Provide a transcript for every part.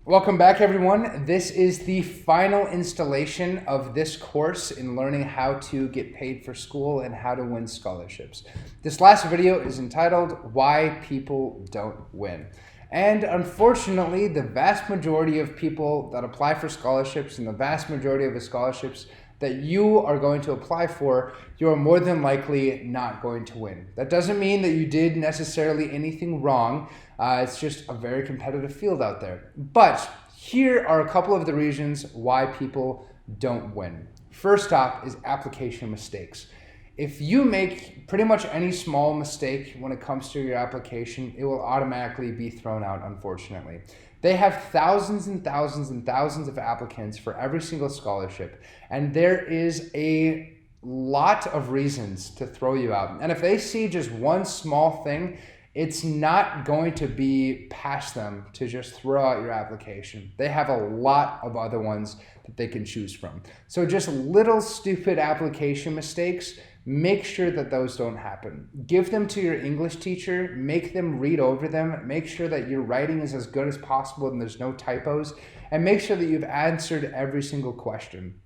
Welcome back, everyone. This is the final installation of this course in learning how to get paid for school and how to win scholarships. This last video is entitled Why People Don't Win. And unfortunately, the vast majority of people that apply for scholarships and the vast majority of the scholarships that you are going to apply for, you are more than likely not going to win. That doesn't mean that you did necessarily anything wrong. It's just a very competitive field out there. But here are a couple of the reasons why people don't win. First off is application mistakes. If you make pretty much any small mistake when it comes to your application, it will automatically be thrown out, unfortunately. They have thousands and thousands and thousands of applicants for every single scholarship, and there is a lot of reasons to throw you out. And if they see just one small thing, it's not going to be past them to just throw out your application. They have a lot of other ones that they can choose from. So just little stupid application mistakes, make sure that those don't happen. Give them to your English teacher, make them read over them, make sure that your writing is as good as possible and there's no typos, and make sure that you've answered every single question.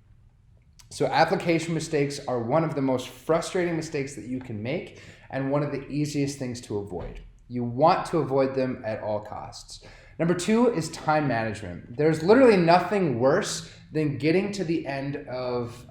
So application mistakes are one of the most frustrating mistakes that you can make and one of the easiest things to avoid. You want to avoid them at all costs. Number two is time management. There's literally nothing worse than getting to the end of,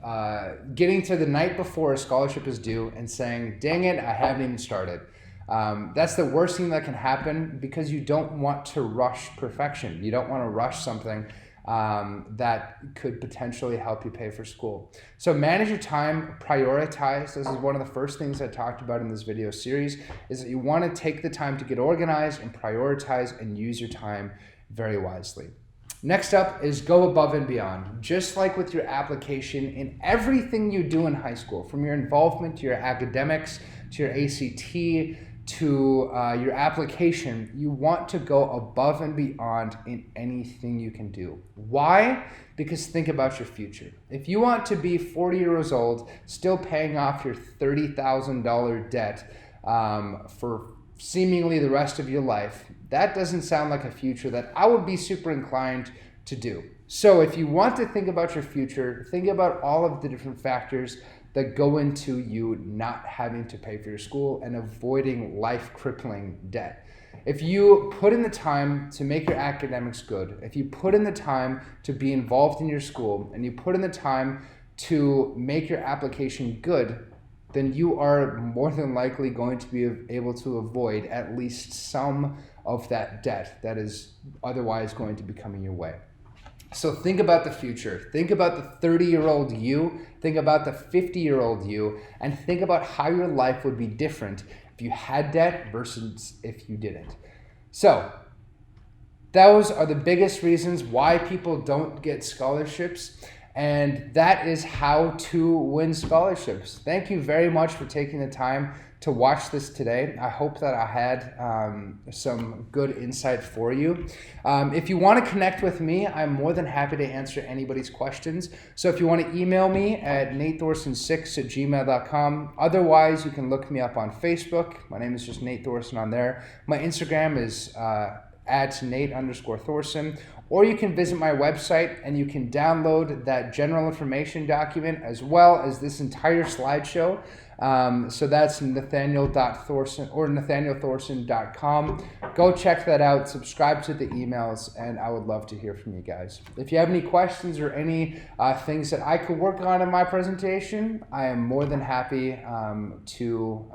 getting to the night before a scholarship is due and saying, dang it, I haven't even started. That's the worst thing that can happen because you don't want to rush perfection. You don't want to rush something that could potentially help you pay for school. So manage your time, prioritize. This is one of the first things I talked about in this video series, is that you want to take the time to get organized and prioritize and use your time very wisely. Next up is go above and beyond. Just like with your application, in everything you do in high school, from your involvement to your academics, to your ACT, to your application, you want to go above and beyond in anything you can do. Why? Because think about your future. If you want to be 40 years old, still paying off your $30,000 debt for seemingly the rest of your life, that doesn't sound like a future that I would be super inclined to do. So if you want to think about your future, think about all of the different factors that go into you not having to pay for your school and avoiding life-crippling debt. If you put in the time to make your academics good, if you put in the time to be involved in your school, and you put in the time to make your application good, then you are more than likely going to be able to avoid at least some of that debt that is otherwise going to be coming your way. So think about the future. Think about the 30-year-old you, think about the 50-year-old you, and think about how your life would be different if you had debt versus if you didn't. So those are the biggest reasons why people don't get scholarships, and that is how to win scholarships. Thank you very much for taking the time to watch this today. I hope that I had some good insight for you. If you want to connect with me, I'm more than happy to answer anybody's questions. So if you want to email me at natethorson6@gmail.com. Otherwise, you can look me up on Facebook. My name is just Nate Thorson on there. My Instagram is at Nate_Thorson. Or you can visit my website and you can download that general information document as well as this entire slideshow. So that's Nathaniel.Thorson or NathanielThorson.com. Go check that out, subscribe to the emails, and I would love to hear from you guys. If you have any questions or any things that I could work on in my presentation, I am more than happy to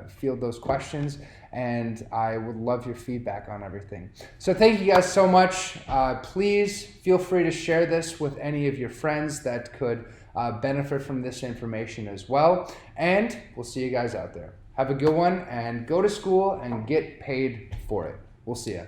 field those questions, and I would love your feedback on everything. So thank you guys so much. Please feel free to share this with any of your friends that could benefit from this information as well. And we'll see you guys out there. Have a good one and go to school and get paid for it. We'll see you.